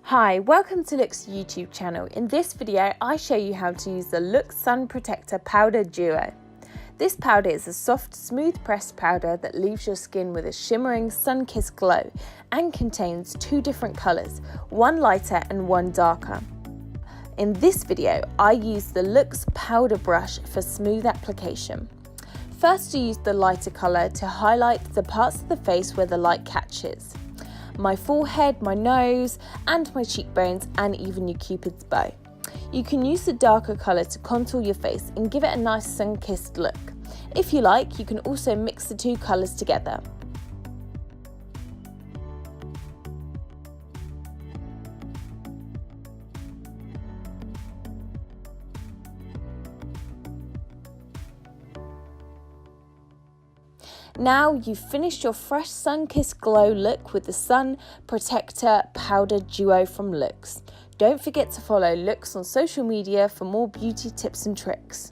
Hi, welcome to LOOk's YouTube channel. In this video, I show you how to use the LOOkX Sun Protector Powder Duo. This powder is a soft, smooth pressed powder that leaves your skin with a shimmering, sun-kissed glow and contains two different colours, one lighter and one darker. In this video, I use the LOOkX powder brush for smooth application. First, you use the lighter colour to highlight the parts of the face where the light catches. My forehead, my nose, and my cheekbones, and even your cupid's bow. You can use the darker colour to contour your face and give it a nice sun-kissed look. If you like, you can also mix the two colours together. Now you've finished your fresh sun-kissed glow look with the Sun Protector Powder Duo from LOOkX. Don't forget to follow LOOkX on social media for more beauty tips and tricks.